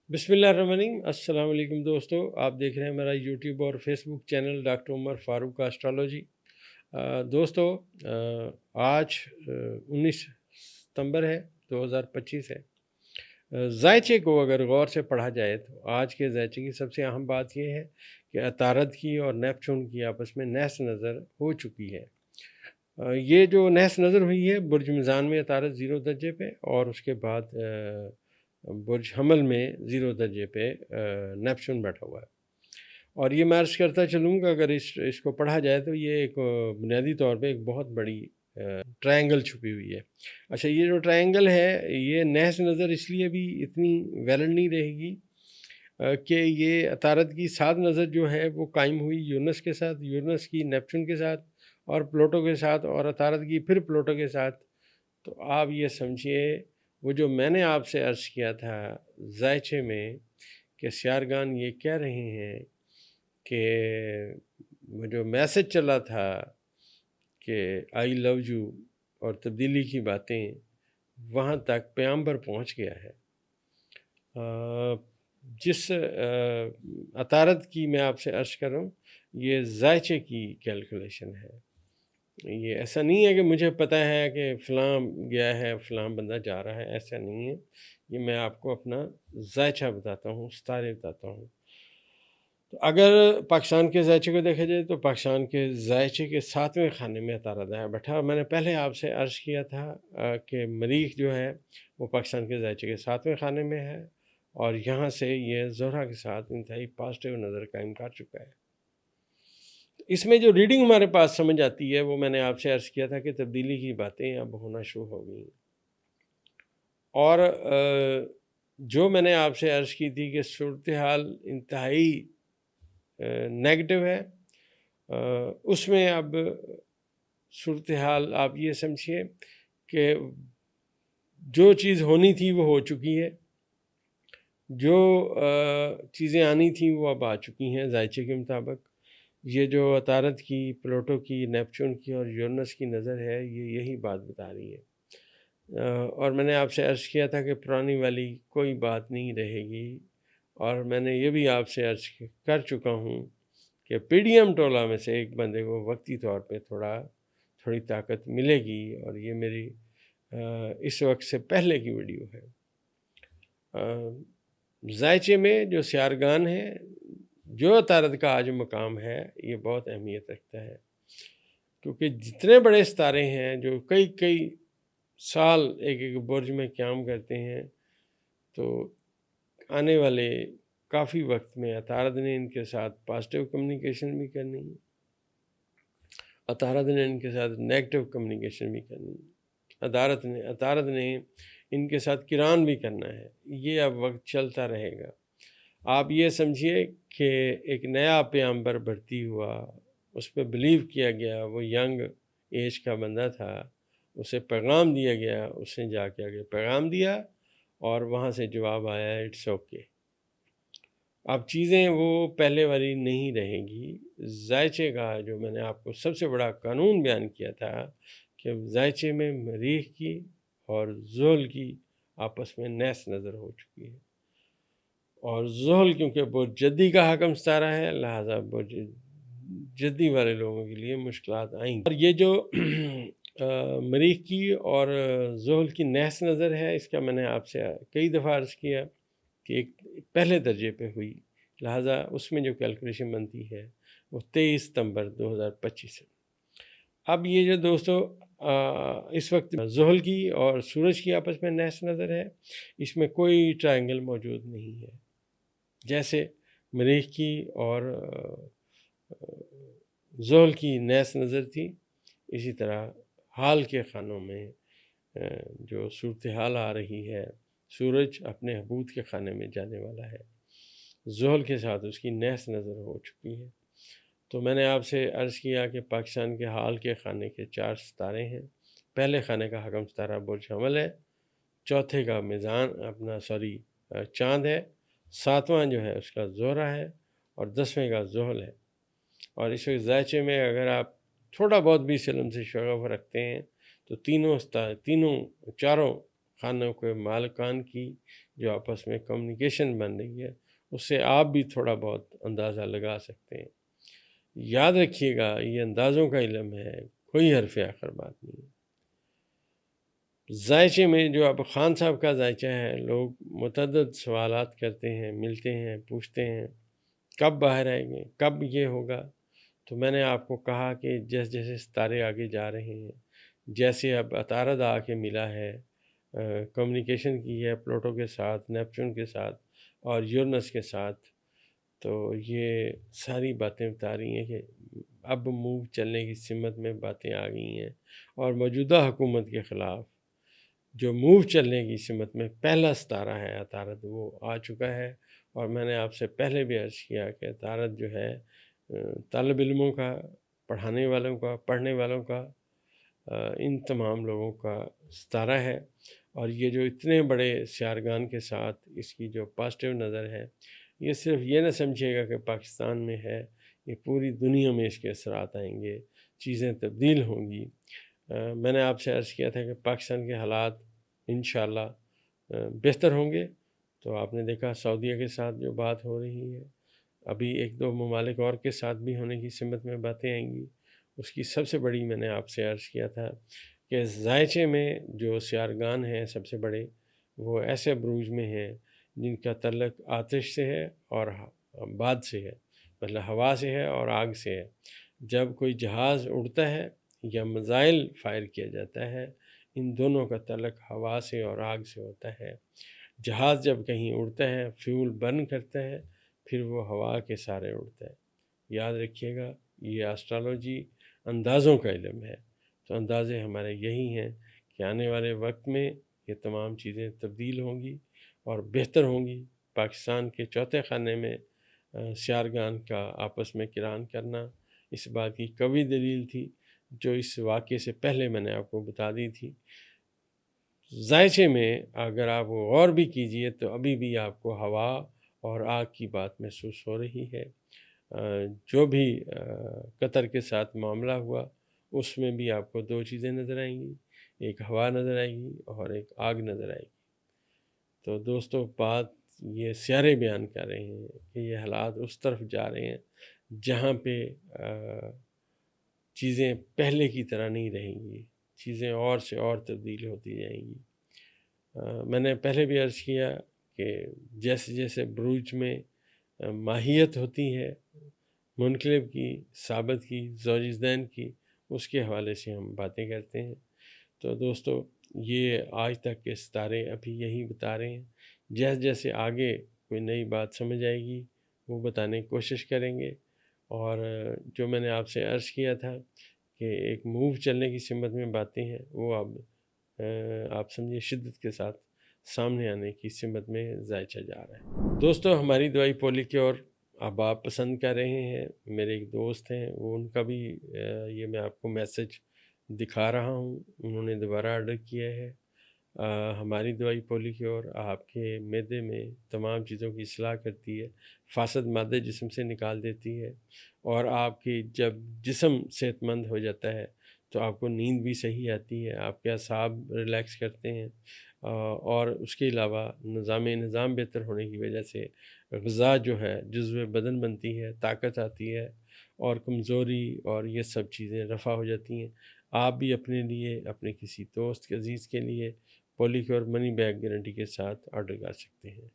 بسم اللہ الرحمن الرحیم۔ السلام علیکم دوستو، آپ دیکھ رہے ہیں میرا یوٹیوب اور فیس بک چینل ڈاکٹر عمر فاروق کا اسٹرالوجی۔ دوستو، آج 19 ستمبر ہے، 2025 ہے۔ ذائچے کو اگر غور سے پڑھا جائے تو آج کے ذائچے کی سب سے اہم بات یہ ہے کہ عطارد کی اور نیپچون کی آپس میں نحس نظر ہو چکی ہے۔ یہ جو نحس نظر ہوئی ہے برج میزان میں عطارد 0 درجے پہ، اور اس کے بعد برج حمل میں 0 درجے پہ نیپچون بیٹھا ہوا ہے۔ اور یہ میں عرض کرتا چلوں گا، اگر اس کو پڑھا جائے تو یہ ایک بنیادی طور پہ ایک بہت بڑی ٹرائنگل چھپی ہوئی ہے۔ اچھا، یہ جو ٹرائنگل ہے یہ نحس نظر اس لیے بھی اتنی ویلڈ نہیں رہے گی کہ یہ عطارد کی 7 نظر جو ہے وہ قائم ہوئی یورنس کے ساتھ، یورنس کی نیپچون کے ساتھ اور پلوٹو کے ساتھ، اور عطارد کی پھر پلوٹو کے ساتھ۔ تو آپ یہ سمجھیے، وہ جو میں نے آپ سے عرض کیا تھا ذائچے میں کہ سیارگان یہ کہہ رہے ہیں کہ وہ جو میسج چلا تھا کہ آئی لو یو اور تبدیلی کی باتیں، وہاں تک پیغمبر پہنچ گیا ہے۔ جس عطارد کی میں آپ سے عرض کروں، یہ ذائچے کی کیلکولیشن ہے۔ یہ ایسا نہیں ہے کہ مجھے پتہ ہے کہ فلاں گیا ہے، فلاں بندہ جا رہا ہے، ایسا نہیں ہے۔ یہ میں آپ کو اپنا ذائچہ بتاتا ہوں، ستارے بتاتا ہوں۔ تو اگر پاکستان کے ذائچے کو دیکھا جائے تو پاکستان کے ذائچے کے 7ویں خانے میں عطارد آیا بیٹھا۔ میں نے پہلے آپ سے عرض کیا تھا کہ مریخ جو ہے وہ پاکستان کے ذائچے کے 7ویں خانے میں ہے، اور یہاں سے یہ زہرہ کے ساتھ انتہائی پازیٹیو نظر قائم کر چکا ہے۔ اس میں جو ریڈنگ ہمارے پاس سمجھ آتی ہے وہ میں نے آپ سے عرض کیا تھا کہ تبدیلی کی باتیں اب ہونا شروع ہو گئی، اور جو میں نے آپ سے عرض کی تھی کہ صورتحال انتہائی نیگیٹو ہے، اس میں اب صورتحال آپ یہ سمجھیے کہ جو چیز ہونی تھی وہ ہو چکی ہے، جو چیزیں آنی تھیں وہ اب آ چکی ہیں ذائچے کے مطابق۔ یہ جو عطارد کی، پلوٹو کی، نیپچون کی اور یورنس کی نظر ہے، یہ یہی بات بتا رہی ہے۔ اور میں نے آپ سے عرض کیا تھا کہ پرانی والی کوئی بات نہیں رہے گی، اور میں نے یہ بھی آپ سے عرض کر چکا ہوں کہ پی ڈی ایم ٹولہ میں سے ایک بندے کو وقتی طور پہ تھوڑی طاقت ملے گی، اور یہ میری اس وقت سے پہلے کی ویڈیو ہے۔ ذائچے میں جو سیارگان ہے، جو عطارد کا آج مقام ہے، یہ بہت اہمیت رکھتا ہے، کیونکہ جتنے بڑے ستارے ہیں جو کئی سال ایک برج میں قیام کرتے ہیں، تو آنے والے کافی وقت میں عطارد نے ان کے ساتھ پازیٹیو کمیونیکیشن بھی کرنی ہے، عطارد نے ان کے ساتھ نیگیٹو کمیونیکیشن بھی کرنی ہے، عطارد نے ان کے ساتھ کران بھی کرنا ہے۔ یہ اب وقت چلتا رہے گا۔ آپ یہ سمجھیے کہ ایک نیا پیغمبر بھرتی ہوا، اس پہ بلیو کیا گیا، وہ ینگ ایج کا بندہ تھا، اسے پیغام دیا گیا، اس نے جا کے آگے پیغام دیا، اور وہاں سے جواب آیا اٹس اوکے۔ اب چیزیں وہ پہلے والی نہیں رہیں گی۔ ذائچے کا جو میں نے آپ کو سب سے بڑا قانون بیان کیا تھا کہ ذائچے میں مریخ کی اور زحل کی آپس میں نحس نظر ہو چکی ہے، اور زحل کیونکہ برج جدی کا حاکم ستارہ ہے، لہٰذا برج جدی والے لوگوں کے لیے مشکلات آئیں گی۔ اور یہ جو مریخ کی اور زحل کی نحس نظر ہے، اس کا میں نے آپ سے کئی دفعہ عرض کیا کہ ایک پہلے درجے پہ ہوئی، لہٰذا اس میں جو کیلکولیشن بنتی ہے وہ 23 ستمبر 2025 ہے۔ اب یہ جو دوستو اس وقت زحل کی اور سورج کی آپس میں نحس نظر ہے، اس میں کوئی ٹرائنگل موجود نہیں ہے۔ جیسے مریخ کی اور زحل کی نحس نظر تھی، اسی طرح حال کے خانوں میں جو صورتحال آ رہی ہے، سورج اپنے حبوط کے خانے میں جانے والا ہے، زحل کے ساتھ اس کی نحس نظر ہو چکی ہے۔ تو میں نے آپ سے عرض کیا کہ پاکستان کے حال کے خانے کے 4 ستارے ہیں۔ پہلے خانے کا حاکم ستارہ برج حمل ہے، چوتھے کا چاند ہے، 7واں جو ہے اس کا زہرہ ہے، اور 10ویں کا زحل ہے۔ اور اس وقت ذائچے میں اگر آپ تھوڑا بہت بھی علم سے شغف رکھتے ہیں تو چاروں خانوں کے مالکان کی جو آپس میں کمیونیکیشن بن رہی ہے اس سے آپ بھی تھوڑا بہت اندازہ لگا سکتے ہیں۔ یاد رکھیے گا یہ اندازوں کا علم ہے، کوئی حرف آخر بات نہیں ہے۔ ذائچے میں جو اب خان صاحب کا ذائچہ ہے، لوگ متعدد سوالات کرتے ہیں، ملتے ہیں، پوچھتے ہیں کب باہر آئیں گے، کب یہ ہوگا۔ تو میں نے آپ کو کہا کہ جیسے جیسے ستارے آگے جا رہے ہیں، جیسے اب عطارد آ کے ملا ہے، کمیونیکیشن کی ہے پلوٹو کے ساتھ، نیپچون کے ساتھ اور یورنس کے ساتھ، تو یہ ساری باتیں بتا رہی ہیں کہ اب موو چلنے کی سمت میں باتیں آ گئی ہیں، اور موجودہ حکومت کے خلاف جو موو چلنے کی سمت میں پہلا ستارہ ہے عطارد، وہ آ چکا ہے۔ اور میں نے آپ سے پہلے بھی عرض کیا کہ عطارد جو ہے طالب علموں کا، پڑھانے والوں کا، پڑھنے والوں کا، ان تمام لوگوں کا ستارہ ہے۔ اور یہ جو اتنے بڑے سیارگان کے ساتھ اس کی جو پازیٹیو نظر ہے، یہ صرف یہ نہ سمجھے گا کہ پاکستان میں ہے، یہ پوری دنیا میں اس کے اثرات آئیں گے، چیزیں تبدیل ہوں گی۔ میں نے آپ سے عرض کیا تھا کہ پاکستان کے حالات انشاءاللہ بہتر ہوں گے، تو آپ نے دیکھا سعودیہ کے ساتھ جو بات ہو رہی ہے، ابھی ایک دو ممالک اور کے ساتھ بھی ہونے کی سمت میں باتیں آئیں گی۔ اس کی سب سے بڑی میں نے آپ سے عرض کیا تھا کہ ذائچے میں جو سیارگان ہیں سب سے بڑے، وہ ایسے بروج میں ہیں جن کا تعلق آتش سے ہے اور باد سے ہے، مطلب ہوا سے ہے اور آگ سے ہے۔ جب کوئی جہاز اڑتا ہے یا میزائل فائر کیا جاتا ہے، ان دونوں کا تعلق ہوا سے اور آگ سے ہوتا ہے۔ جہاز جب کہیں اڑتا ہے، فیول برن کرتا ہے، پھر وہ ہوا کے سارے اڑتا ہے۔ یاد رکھیے گا یہ اسٹرالوجی اندازوں کا علم ہے، تو اندازے ہمارے یہی ہیں کہ آنے والے وقت میں یہ تمام چیزیں تبدیل ہوں گی اور بہتر ہوں گی۔ پاکستان کے چوتھے خانے میں سیارگان کا آپس میں کران کرنا اس بات کی قوی دلیل تھی، جو اس واقعے سے پہلے میں نے آپ کو بتا دی تھی۔ ذائچے میں اگر آپ غور بھی کیجئے تو ابھی بھی آپ کو ہوا اور آگ کی بات محسوس ہو رہی ہے۔ جو بھی قطر کے ساتھ معاملہ ہوا اس میں بھی آپ کو دو چیزیں نظر آئیں گی، ایک ہوا نظر آئے گی اور ایک آگ نظر آئے گی۔ تو دوستو بات یہ سیارے بیان کر رہے ہیں کہ یہ حالات اس طرف جا رہے ہیں جہاں پہ چیزیں پہلے کی طرح نہیں رہیں گی، چیزیں اور سے اور تبدیل ہوتی جائیں گی۔ میں نے پہلے بھی عرض کیا کہ جیسے جیسے بروج میں ماہیت ہوتی ہے منقلب کی، ثابت کی، زوجدین کی، اس کے حوالے سے ہم باتیں کرتے ہیں۔ تو دوستو یہ آج تک کے ستارے ابھی یہی بتا رہے ہیں، جیسے جیسے آگے کوئی نئی بات سمجھ آئے گی وہ بتانے کی کوشش کریں گے۔ اور جو میں نے آپ سے عرض کیا تھا کہ ایک موو چلنے کی سمت میں باتیں ہیں، وہ اب آپ سمجھے شدت کے ساتھ سامنے آنے کی سمت میں ذائچہ جا رہا ہے۔ دوستو ہماری دوائی پولی کی اور اب آپ پسند کر رہے ہیں، میرے ایک دوست ہیں، وہ ان کا بھی یہ میں آپ کو میسج دکھا رہا ہوں، انہوں نے دوبارہ آرڈر کیا ہے۔ ہماری دوائی پولی کی اور آپ کے معدے میں تمام چیزوں کی اصلاح کرتی ہے، فاسد مادے جسم سے نکال دیتی ہے، اور آپ کی جب جسم صحت مند ہو جاتا ہے تو آپ کو نیند بھی صحیح آتی ہے، آپ کے اعصاب ریلیکس کرتے ہیں، اور اس کے علاوہ نظام بہتر ہونے کی وجہ سے غذا جو ہے جزو بدن بنتی ہے، طاقت آتی ہے، اور کمزوری اور یہ سب چیزیں رفع ہو جاتی ہیں۔ آپ بھی اپنے لیے، اپنے کسی دوست عزیز کے لیے پولی کیور منی بیگ گارنٹی کے ساتھ آرڈر کر سکتے ہیں۔